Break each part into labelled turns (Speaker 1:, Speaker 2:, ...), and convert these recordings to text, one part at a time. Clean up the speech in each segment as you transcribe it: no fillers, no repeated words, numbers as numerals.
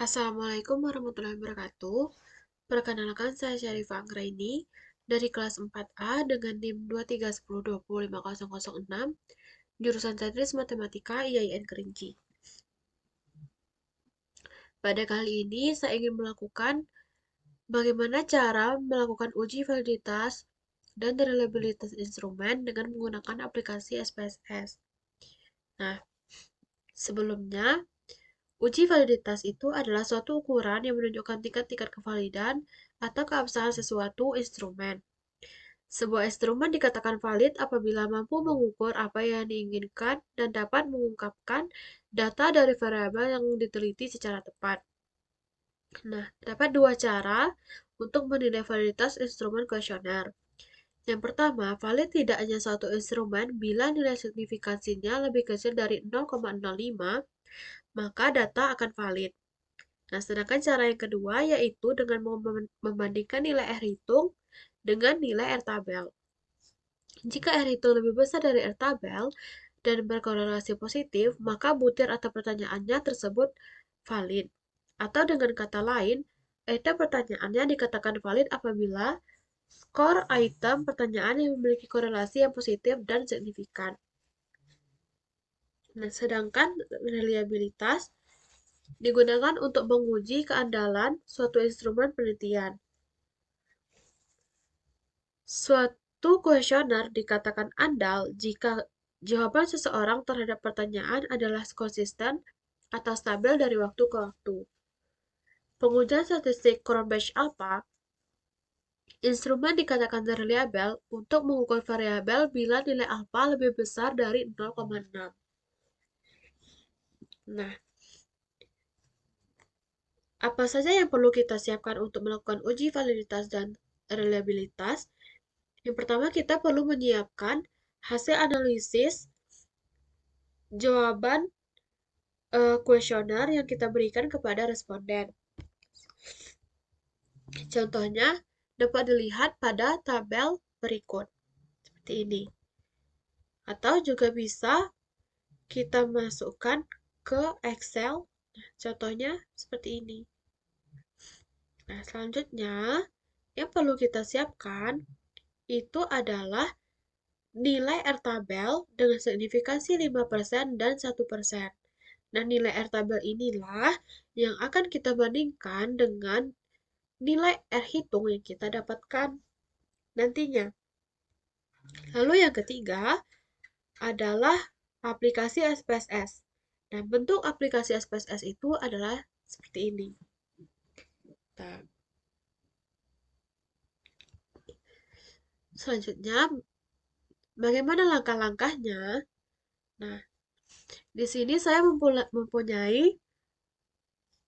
Speaker 1: Assalamualaikum warahmatullahi wabarakatuh. Perkenalkan, saya Syarifah Anggraini dari kelas 4A dengan NIM 231020506, jurusan Sains Matematika IAIN Kerinci. Pada kali ini saya ingin melakukan bagaimana cara melakukan uji validitas dan reliabilitas instrumen dengan menggunakan aplikasi SPSS. Nah, sebelumnya uji validitas itu adalah suatu ukuran yang menunjukkan tingkat-tingkat kevalidan atau keabsahan sesuatu instrumen. Sebuah instrumen dikatakan valid apabila mampu mengukur apa yang diinginkan dan dapat mengungkapkan data dari variabel yang diteliti secara tepat. Nah, terdapat dua cara untuk menilai validitas instrumen kuesioner. Yang pertama, valid tidak hanya suatu instrumen bila nilai signifikansinya lebih kecil dari 0,05, maka data akan valid. Nah, sedangkan cara yang kedua yaitu dengan membandingkan nilai R hitung dengan nilai R tabel. Jika R hitung lebih besar dari R tabel dan berkorelasi positif, maka butir atau pertanyaannya tersebut valid. Atau dengan kata lain, item pertanyaannya dikatakan valid apabila skor item pertanyaan yang memiliki korelasi yang positif dan signifikan. Nah, sedangkan reliabilitas digunakan untuk menguji keandalan suatu instrumen penelitian. Suatu kuesioner dikatakan andal jika jawaban seseorang terhadap pertanyaan adalah konsisten atau stabil dari waktu ke waktu. Pengujian statistik Cronbach alpha, instrumen dikatakan reliable untuk mengukur variabel bila nilai alpha lebih besar dari 0,6. Nah, apa saja yang perlu kita siapkan untuk melakukan uji validitas dan reliabilitas? Yang pertama, kita perlu menyiapkan hasil analisis jawaban kuesioner yang kita berikan kepada responden. Contohnya dapat dilihat pada tabel berikut seperti ini. Atau juga bisa kita masukkan ke Excel. Contohnya seperti ini. Nah, selanjutnya yang perlu kita siapkan itu adalah nilai R tabel dengan signifikansi 5% dan 1%. Nah, nilai R tabel inilah yang akan kita bandingkan dengan nilai R hitung yang kita dapatkan nantinya. Lalu yang ketiga adalah aplikasi SPSS. Dan bentuk aplikasi SPSS itu adalah seperti ini. Nah, selanjutnya, bagaimana langkah-langkahnya? Nah, di sini saya mempunyai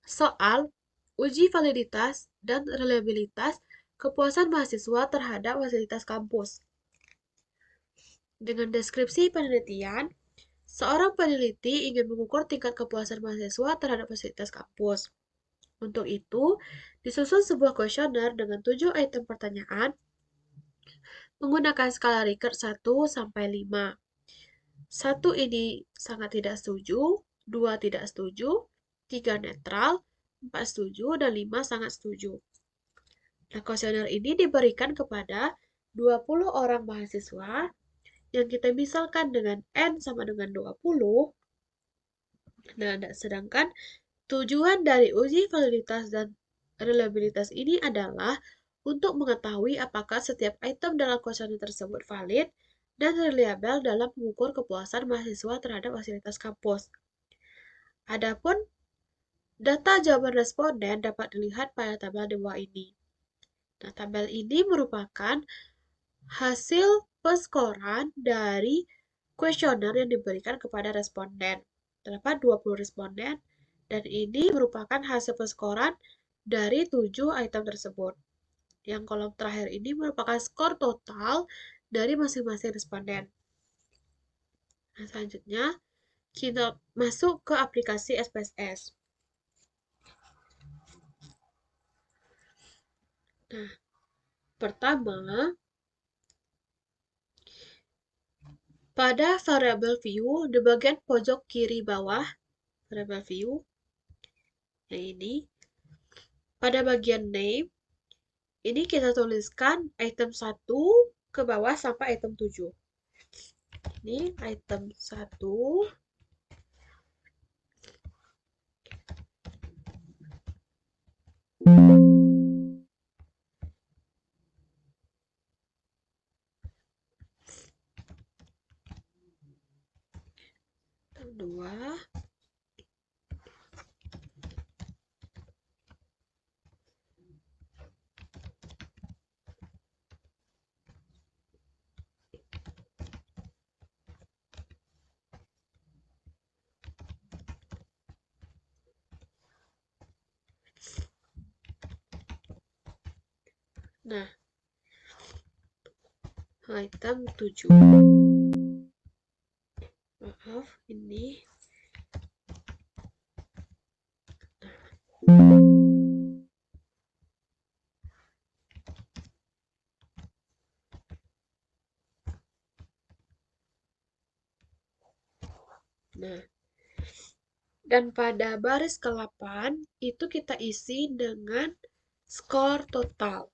Speaker 1: soal uji validitas dan reliabilitas kepuasan mahasiswa terhadap fasilitas kampus. Dengan deskripsi penelitian, seorang peneliti ingin mengukur tingkat kepuasan mahasiswa terhadap fasilitas kampus. Untuk itu, disusun sebuah kuesioner dengan 7 item pertanyaan menggunakan skala Likert 1 sampai 5. 1 ini sangat tidak setuju, 2 tidak setuju, 3 netral, 4 setuju, dan 5 sangat setuju. Nah, kuesioner ini diberikan kepada 20 orang mahasiswa yang kita misalkan dengan N sama dengan 20. Nah, sedangkan tujuan dari uji validitas dan reliabilitas ini adalah untuk mengetahui apakah setiap item dalam kuesioner tersebut valid dan reliable dalam mengukur kepuasan mahasiswa terhadap fasilitas kampus. Adapun data jawaban responden dapat dilihat pada tabel di bawah ini. Nah, tabel ini merupakan hasil peskoran dari kuesioner yang diberikan kepada responden. Terdapat 20 responden dan ini merupakan hasil peskoran dari 7 item tersebut. Yang kolom terakhir ini merupakan skor total dari masing-masing responden. Nah, selanjutnya kita masuk ke aplikasi SPSS. Nah, pertama, pada variable view di bagian pojok kiri bawah variable view, Yang ini, pada bagian name, ini kita tuliskan item 1 ke bawah sampai item 7. Ini item 1. Item 2. Nah, item 7. Maaf, ini. Nah, dan pada baris ke-8 itu kita isi dengan skor total.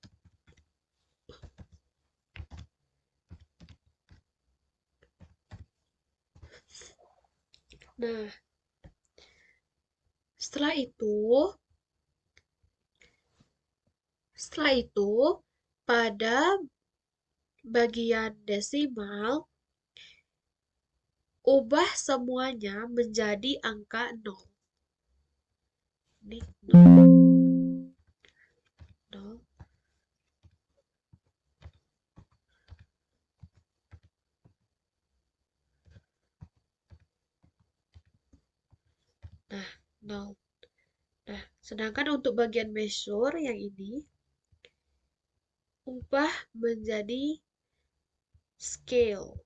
Speaker 1: Nah, setelah itu pada bagian desimal ubah semuanya menjadi angka 0. Ini 0. 0. Nah, 0. Nah, sedangkan untuk bagian measure yang ini ubah menjadi scale.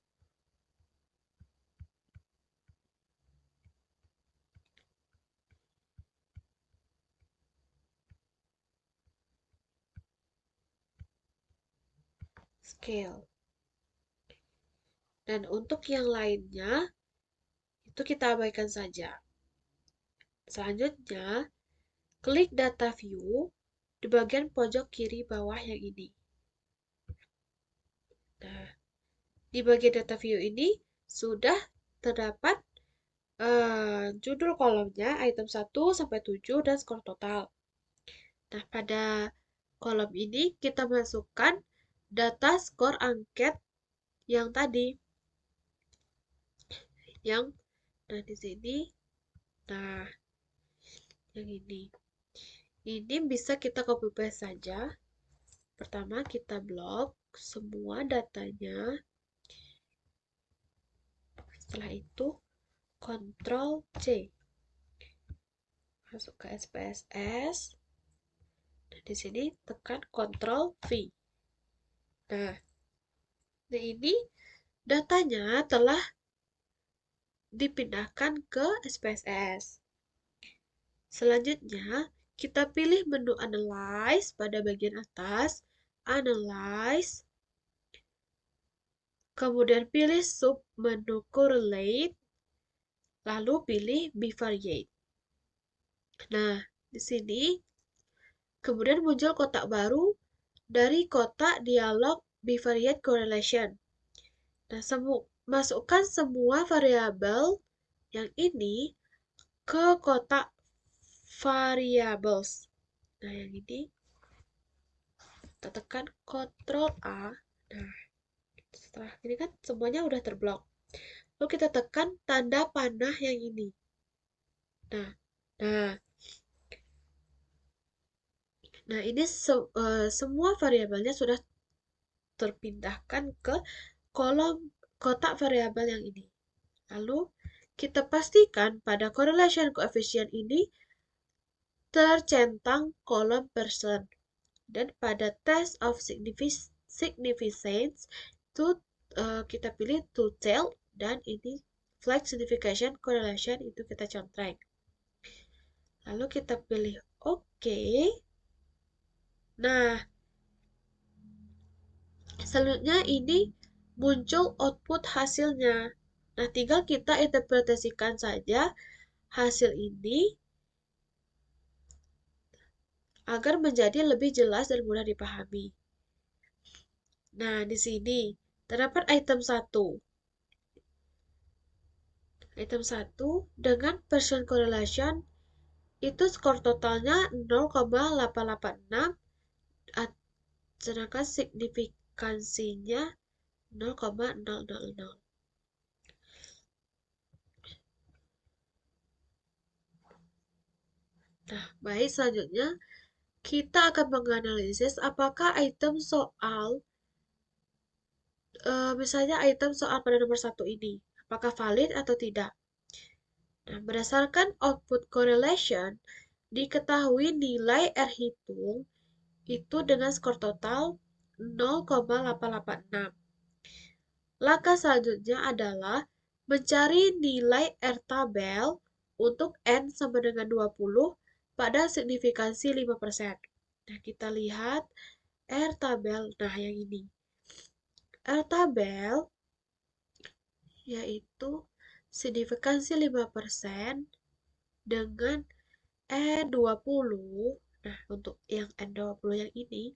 Speaker 1: Scale. Dan untuk yang lainnya itu kita abaikan saja. Selanjutnya, klik data view di bagian pojok kiri bawah yang ini. Nah, di bagian data view ini sudah terdapat judul kolomnya item 1 sampai 7 dan skor total. Nah, pada kolom ini kita masukkan data skor angket yang tadi. Nah di sini, nah yang ini. Ini bisa kita copy paste saja. Pertama kita blok semua datanya. Setelah itu Ctrl C. Masuk ke SPSS. Nah, di sini tekan Ctrl V. Nah, ini datanya telah dipindahkan ke SPSS. Selanjutnya, kita pilih menu Analyze pada bagian atas. Analyze. Kemudian pilih sub menu Correlate. Lalu pilih Bivariate. Nah, di sini kemudian muncul kotak baru dari kotak dialog Bivariate Correlation. Nah, masukkan semua variabel yang ini ke kotak variables. Nah, yang ini kita tekan Ctrl A. Nah, setelah ini kan semuanya udah terblok. Lalu kita tekan tanda panah yang ini. Nah, ini semua variabelnya sudah terpindahkan ke kolom kotak variabel yang ini. Lalu kita pastikan pada correlation coefficient ini tercentang kolom percent. Dan pada test of significance itu kita pilih to tell dan ini flag signification correlation itu kita contreng. Lalu kita pilih OK. Nah, selanjutnya ini muncul output hasilnya. Nah, tinggal kita interpretasikan saja hasil ini agar menjadi lebih jelas dan mudah dipahami. Nah, di sini terdapat item 1. Item 1 dengan Pearson correlation itu skor totalnya 0,886, sedangkan signifikansinya 0,000. Nah, baik, selanjutnya kita akan menganalisis apakah item soal misalnya item soal pada nomor 1 ini apakah valid atau tidak. Nah, berdasarkan output correlation diketahui nilai R hitung itu dengan skor total 0,886. Langkah selanjutnya adalah mencari nilai R tabel untuk N sama dengan 20 pada signifikansi 5%. Nah, kita lihat R tabel, nah yang ini. R tabel yaitu signifikansi 5% dengan N20. Nah, untuk yang N20 yang ini,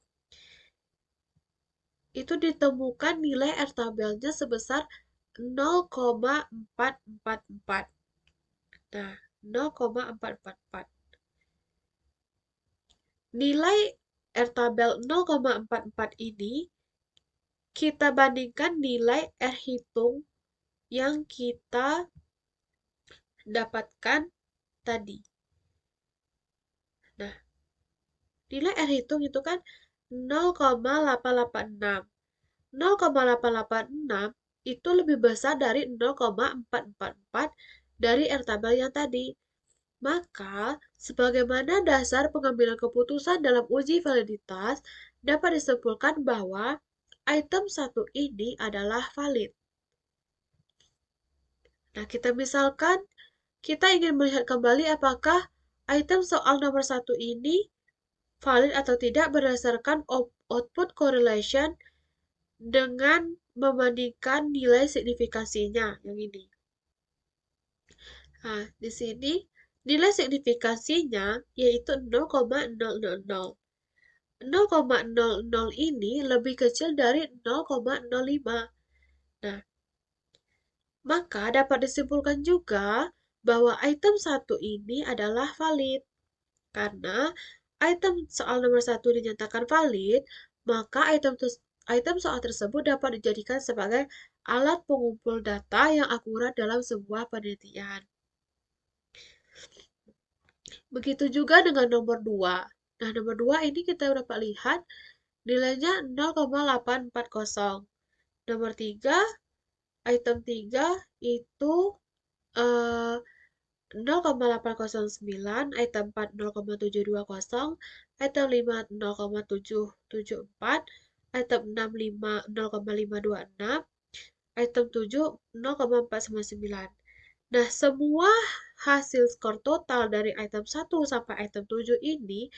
Speaker 1: itu ditemukan nilai R tabelnya sebesar 0,444. Nah, 0,444. Nilai R tabel 0,44 ini kita bandingkan nilai R hitung yang kita dapatkan tadi. Nah, nilai R hitung itu kan 0,886. 0,886 itu lebih besar dari 0,444 dari R tabel yang tadi. Maka, sebagaimana dasar pengambilan keputusan dalam uji validitas, dapat disimpulkan bahwa item 1 ini adalah valid. Nah, kita ingin melihat kembali apakah item soal nomor 1 ini valid atau tidak berdasarkan output correlation dengan membandingkan nilai signifikasinya yang ini. Nah, di sini nilai signifikasinya yaitu 0,000. 0,00 ini lebih kecil dari 0,05. Nah, maka dapat disimpulkan juga bahwa item 1 ini adalah valid. Karena item soal nomor 1 dinyatakan valid, maka item soal tersebut dapat dijadikan sebagai alat pengumpul data yang akurat dalam sebuah penelitian. Begitu juga dengan nomor 2. Nah, nomor 2 ini kita dapat lihat nilainya 0,840. Nomor 3, item 3 itu 0,809, item 4 0,720, item 5 0,774, item 6 0,526, item 7 0,499. Nah, semua hasil skor total dari item 1 sampai item 7 ini,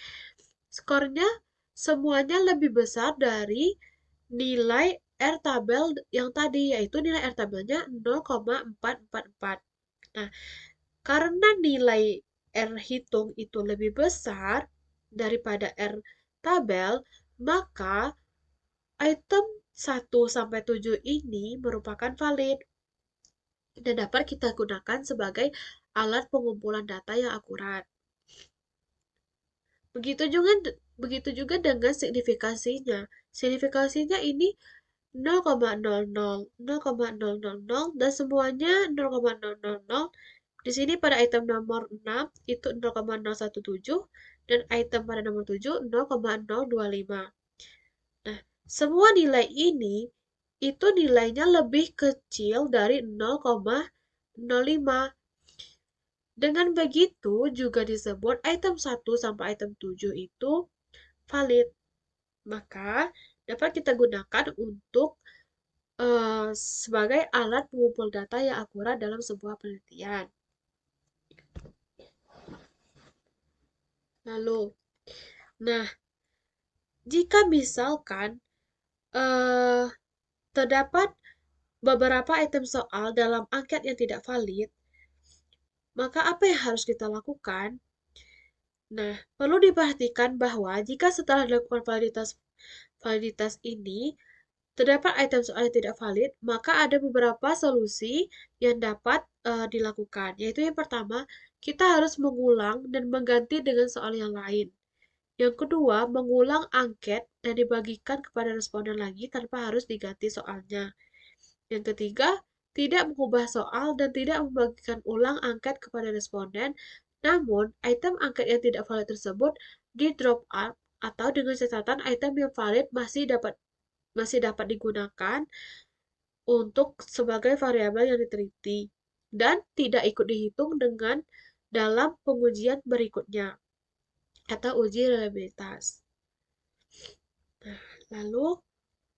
Speaker 1: skornya semuanya lebih besar dari nilai R tabel yang tadi, yaitu nilai R tabelnya 0,444. Nah, karena nilai R hitung itu lebih besar daripada R tabel, maka item 1 sampai 7 ini merupakan valid dan dapat kita gunakan sebagai alat pengumpulan data yang akurat. Begitu juga dengan signifikansinya. Signifikansinya ini 0,00, 0,000 dan semuanya 0,000. Di sini pada item nomor 6 itu 0,017 dan item pada nomor 7 0,025. Nah, semua nilai ini itu nilainya lebih kecil dari 0,05. Dengan begitu juga disebut item 1 sampai item 7 itu valid. Maka dapat kita gunakan untuk sebagai alat pengumpul data yang akurat dalam sebuah penelitian. Lalu, nah, jika misalkan terdapat beberapa item soal dalam angket yang tidak valid, maka apa yang harus kita lakukan? Nah, perlu diperhatikan bahwa jika setelah dilakukan validitas ini terdapat item soal yang tidak valid, maka ada beberapa solusi yang dapat dilakukan. Yaitu yang pertama, kita harus mengulang dan mengganti dengan soal yang lain. Yang kedua, mengulang angket dan dibagikan kepada responden lagi tanpa harus diganti soalnya. Yang ketiga, tidak mengubah soal dan tidak membagikan ulang angket kepada responden, namun item angket yang tidak valid tersebut di drop out atau dengan catatan item yang valid masih dapat digunakan untuk sebagai variabel yang diteliti dan tidak ikut dihitung dengan dalam pengujian berikutnya atau uji reliabilitas. Nah, lalu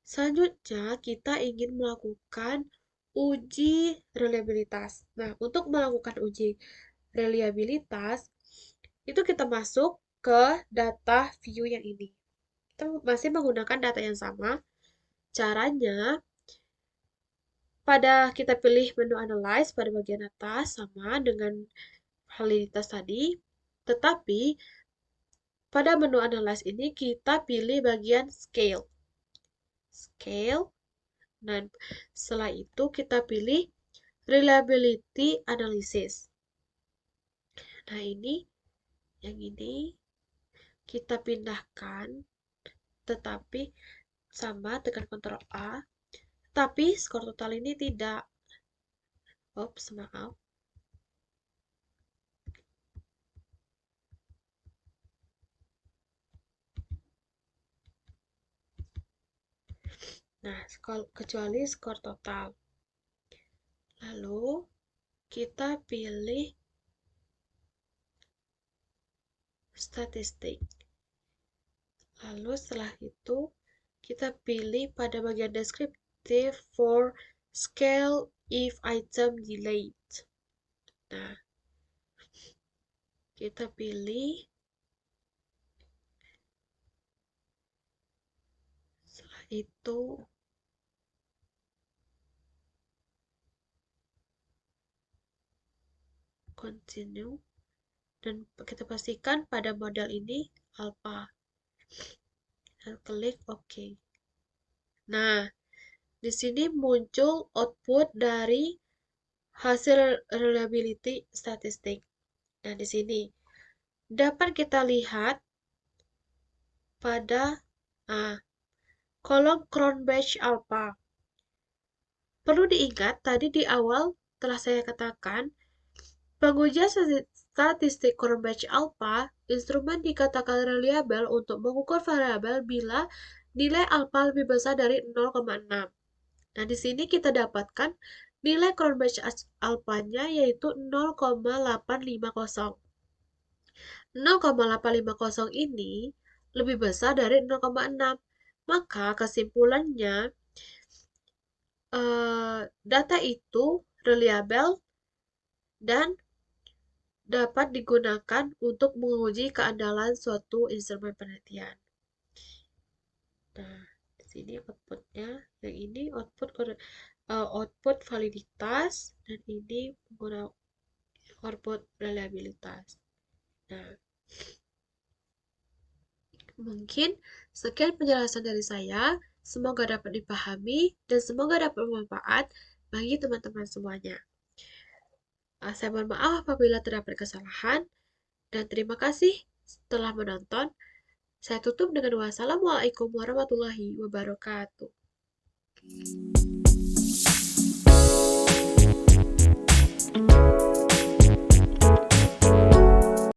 Speaker 1: selanjutnya kita ingin melakukan uji reliabilitas. Nah, untuk melakukan uji reliabilitas itu kita masuk ke data view yang ini. Kita masih menggunakan data yang sama. Caranya kita pilih menu analyze pada bagian atas sama dengan validitas tadi, tetapi pada menu analyze ini kita pilih bagian scale. Dan setelah itu kita pilih reliability analysis. Nah, yang ini kita pindahkan, tetapi sama tekan Ctrl A, tapi skor total ini tidak. Oops, maaf. Nah, kecuali skor total. Lalu kita pilih statistik. Lalu setelah itu kita pilih pada bagian deskriptif for scale if item delayed. Nah, kita pilih setelah itu continue dan kita pastikan pada model ini alpha dan klik OK. Nah, di sini muncul output dari hasil reliability statistik. Nah, di sini dapat kita lihat pada kolom Cronbach alpha. Perlu diingat tadi di awal telah saya katakan pengujian statistik Cronbach alpha instrumen dikatakan reliable untuk mengukur variabel bila nilai alpha lebih besar dari 0,6. Nah, di sini kita dapatkan nilai Cronbach alpha-nya yaitu 0,850. 0,850 ini lebih besar dari 0,6. Maka kesimpulannya data itu reliable dan dapat digunakan untuk menguji keandalan suatu instrumen penelitian. Nah, di sini outputnya, yang ini output validitas dan ini menggunakan output reliabilitas. Nah, mungkin sekian penjelasan dari saya. Semoga dapat dipahami dan semoga dapat bermanfaat bagi teman-teman semuanya. Saya mohon maaf apabila terdapat kesalahan dan terima kasih telah menonton. Saya tutup dengan wassalamualaikum warahmatullahi wabarakatuh.